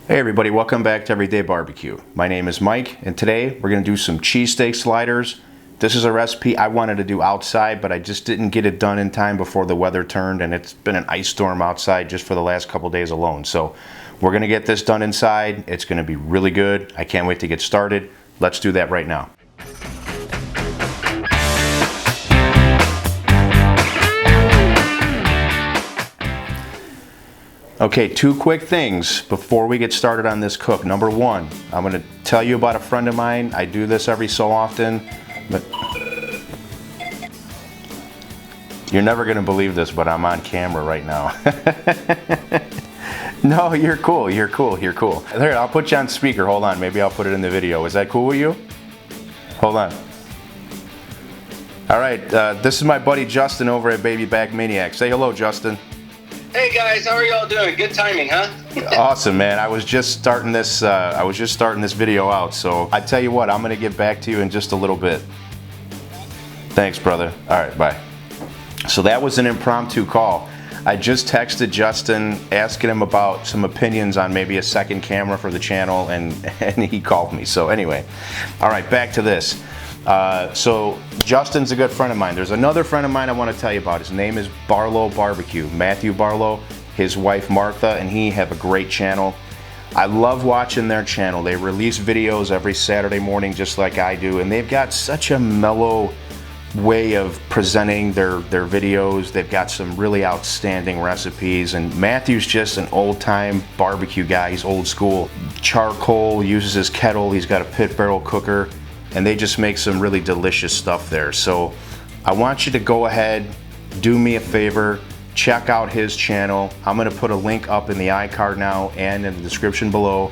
Hey everybody, welcome back to Everyday Barbecue. My name is Mike, and today we're going to do some cheesesteak sliders. This is a recipe I wanted to do outside, but I just didn't get it done in time before the weather turned, and it's been an ice storm outside just for the last couple days alone. So we're going to get this done inside. It's going to be really good. I can't wait to get started. Let's do that right now. Okay, two quick things before we get started on this cook. Number one, I'm going to tell you about a friend of mine. I do this every so often, but you're never going to believe this, but I'm on camera right now. No, you're cool, you're cool, you're cool. Here, I'll put you on speaker. Hold on, maybe I'll put it in the video. Is that cool with you? Hold on. All right, this is my buddy Justin over at Baby Back Maniac. Say hello, Justin. Hey guys, how are y'all doing? Good timing, huh? Awesome, man. I was just starting this video out, so I tell you what, I'm gonna get back to you in just a little bit. Thanks, brother. All right, bye. So that was an impromptu call. I just texted Justin asking him about some opinions on maybe a second camera for the channel, and he called me. So anyway, all right, back to this. So Justin's a good friend of mine. There's another friend of mine I want to tell you about. His name is Barlow BBQ. Matthew Barlow, his wife Martha, and he have a great channel. I love watching their channel. They release videos every Saturday morning just like I do, and they've got such a mellow way of presenting their videos. They've got some really outstanding recipes, and Matthew's just an old-time barbecue guy. He's old school. Charcoal, uses his kettle, he's got a pit barrel cooker, and they just make some really delicious stuff there. So I want you to go ahead, do me a favor, check out his channel. I'm gonna put a link up in the iCard now and in the description below.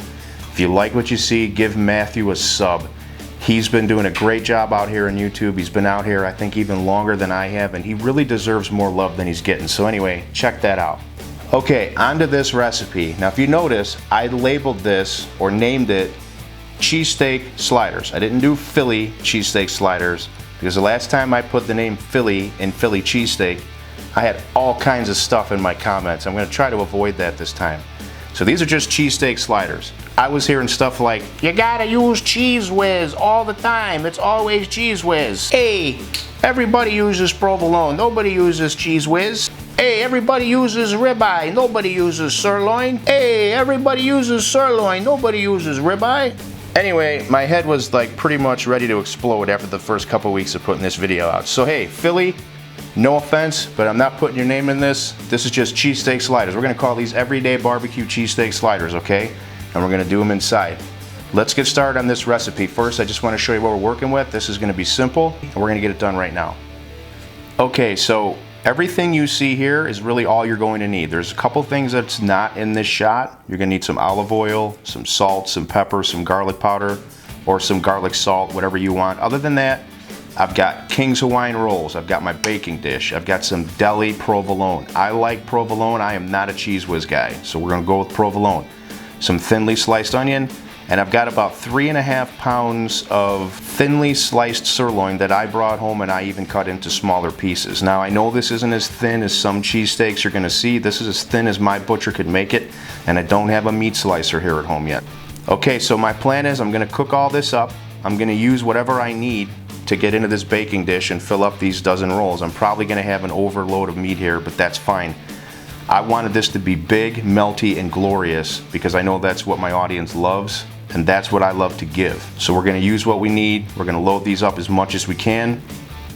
If you like what you see, give Matthew a sub. He's been doing a great job out here on YouTube. He's been out here, I think, even longer than I have, and he really deserves more love than he's getting. So anyway, check that out. Okay, on to this recipe. Now if you notice, I labeled this or named it cheesesteak sliders. I didn't do Philly cheesesteak sliders because the last time I put the name Philly in Philly cheesesteak, I had all kinds of stuff in my comments. I'm going to try to avoid that this time. So these are just cheesesteak sliders. I was hearing stuff like, you gotta use Cheese Whiz all the time. It's always Cheese Whiz. Hey, everybody uses provolone. Nobody uses Cheese Whiz. Hey, everybody uses ribeye. Nobody uses sirloin. Hey, everybody uses sirloin. Nobody uses ribeye. Anyway, my head was like pretty much ready to explode after the first couple weeks of putting this video out. So hey, Philly, no offense, but I'm not putting your name in this. This is just cheesesteak sliders. We're gonna call these Everyday Barbecue cheesesteak sliders, okay? And we're gonna do them inside. Let's get started on this recipe. First, I just wanna show you what we're working with. This is gonna be simple, and we're gonna get it done right now. Okay, so everything you see here is really all you're going to need. There's a couple things that's not in this shot. You're gonna need some olive oil, some salt, some pepper, some garlic powder, or some garlic salt, whatever you want. Other than that, I've got King's Hawaiian rolls. I've got my baking dish. I've got some deli provolone. I like provolone. I am not a Cheese Whiz guy, so we're gonna go with provolone. Some thinly sliced onion, and I've got about 3.5 pounds of thinly sliced sirloin that I brought home, and I even cut into smaller pieces. Now I know this isn't as thin as some cheesesteaks you're gonna see. This is as thin as my butcher could make it, and I don't have a meat slicer here at home yet. Okay, so my plan is I'm gonna cook all this up. I'm gonna use whatever I need to get into this baking dish and fill up these dozen rolls. I'm probably gonna have an overload of meat here, but that's fine. I wanted this to be big, melty, and glorious because I know that's what my audience loves, and that's what I love to give. So we're gonna use what we need. We're gonna load these up as much as we can,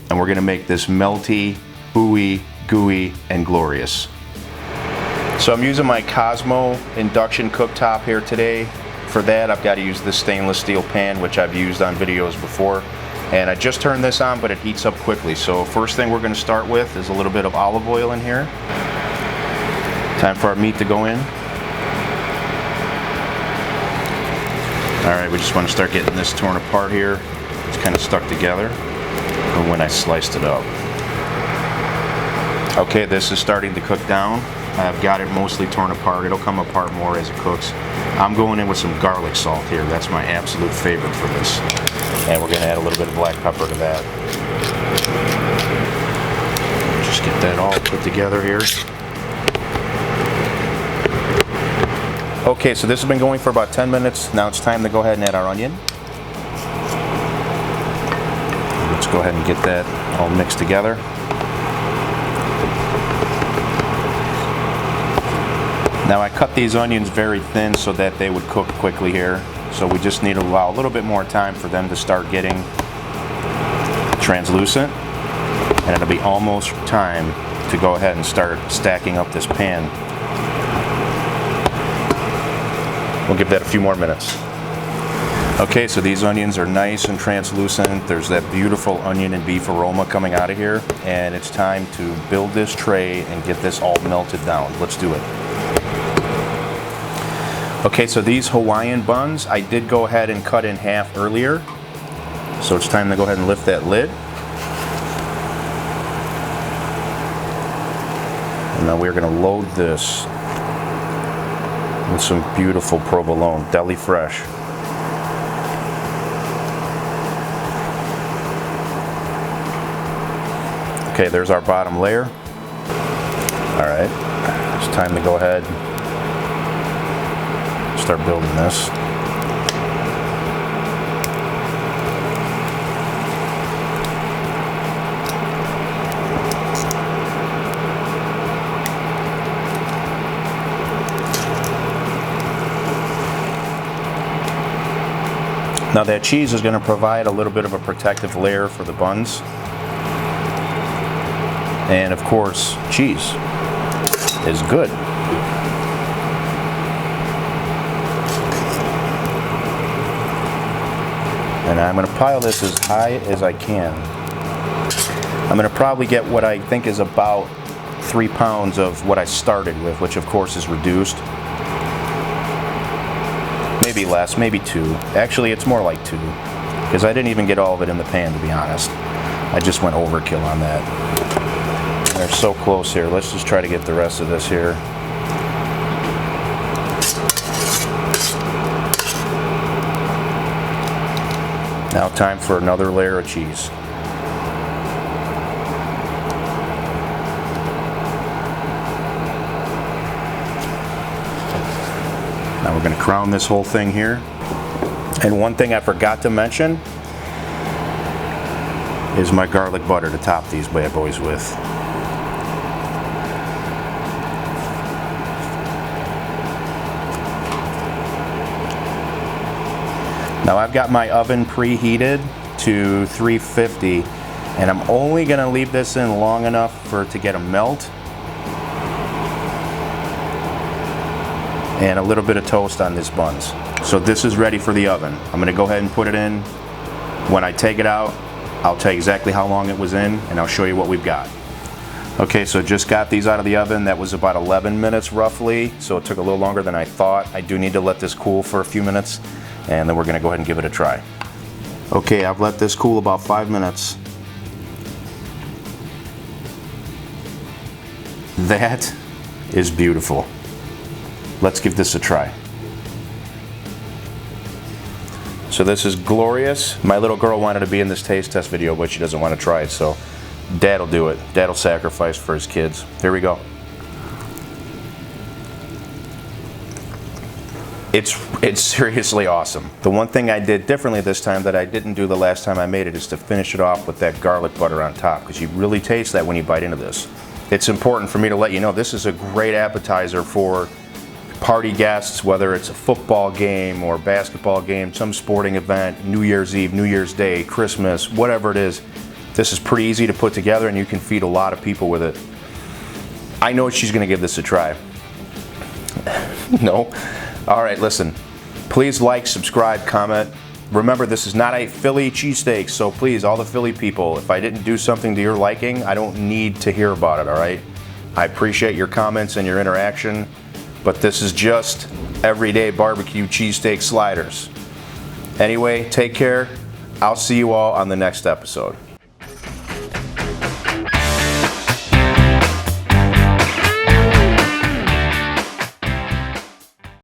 and we're gonna make this melty, ooey, gooey, and glorious. So I'm using my Cosmo induction cooktop here today. For that, I've got to use this stainless steel pan, which I've used on videos before. And I just turned this on, but it heats up quickly. So first thing we're gonna start with is a little bit of olive oil in here. Time for our meat to go in. All right, we just want to start getting this torn apart here. It's kind of stuck together from when I sliced it up. Okay, this is starting to cook down. I've got it mostly torn apart. It'll come apart more as it cooks. I'm going in with some garlic salt here. That's my absolute favorite for this. And we're gonna add a little bit of black pepper to that. Just get that all put together here. Okay, so this has been going for about 10 minutes. Now it's time to go ahead and add our onion. Let's go ahead and get that all mixed together. Now I cut these onions very thin so that they would cook quickly here. So we just need to allow a little bit more time for them to start getting translucent. And it'll be almost time to go ahead and start stacking up this pan. We'll give that a few more minutes. Okay, so these onions are nice and translucent. There's that beautiful onion and beef aroma coming out of here. And it's time to build this tray and get this all melted down. Let's do it. Okay, so these Hawaiian buns, I did go ahead and cut in half earlier. So it's time to go ahead and lift that lid. And now we're going to load this with some beautiful provolone, deli fresh. Okay, there's our bottom layer. All right, it's time to go ahead and start building this. Now that cheese is going to provide a little bit of a protective layer for the buns. And of course, cheese is good. And I'm going to pile this as high as I can. I'm going to probably get what I think is about 3 pounds of what I started with, which of course is reduced. Maybe less, maybe 2. Actually, it's more like 2, because I didn't even get all of it in the pan, to be honest. I just went overkill on that. They're so close here. Let's just try to get the rest of this here. Now time for another layer of cheese. Now we're going to crown this whole thing here. And one thing I forgot to mention is my garlic butter to top these bad boys with. Now I've got my oven preheated to 350, and I'm only going to leave this in long enough for it to get a melt and a little bit of toast on these buns. So this is ready for the oven. I'm going to go ahead and put it in. When I take it out, I'll tell you exactly how long it was in, and I'll show you what we've got. Okay, so just got these out of the oven. That was about 11 minutes roughly, so it took a little longer than I thought. I do need to let this cool for a few minutes, and then we're going to go ahead and give it a try. Okay, I've let this cool about 5 minutes. That is beautiful. Let's give this a try. So this is glorious. My little girl wanted to be in this taste test video, but she doesn't want to try it, so Dad'll do it. Dad'll sacrifice for his kids. Here we go. It's seriously awesome. The one thing I did differently this time that I didn't do the last time I made it is to finish it off with that garlic butter on top, because you really taste that when you bite into this. It's important for me to let you know this is a great appetizer for party guests, whether it's a football game or basketball game, some sporting event, New Year's Eve, New Year's Day, Christmas, whatever it is. This is pretty easy to put together, and you can feed a lot of people with it. I know she's going to give this a try. No? All right, listen. Please like, subscribe, comment. Remember, this is not a Philly cheesesteak, so please, all the Philly people, if I didn't do something to your liking, I don't need to hear about it, all right? I appreciate your comments and your interaction, but this is just everyday barbecue cheesesteak sliders. Anyway, take care. I'll see you all on the next episode.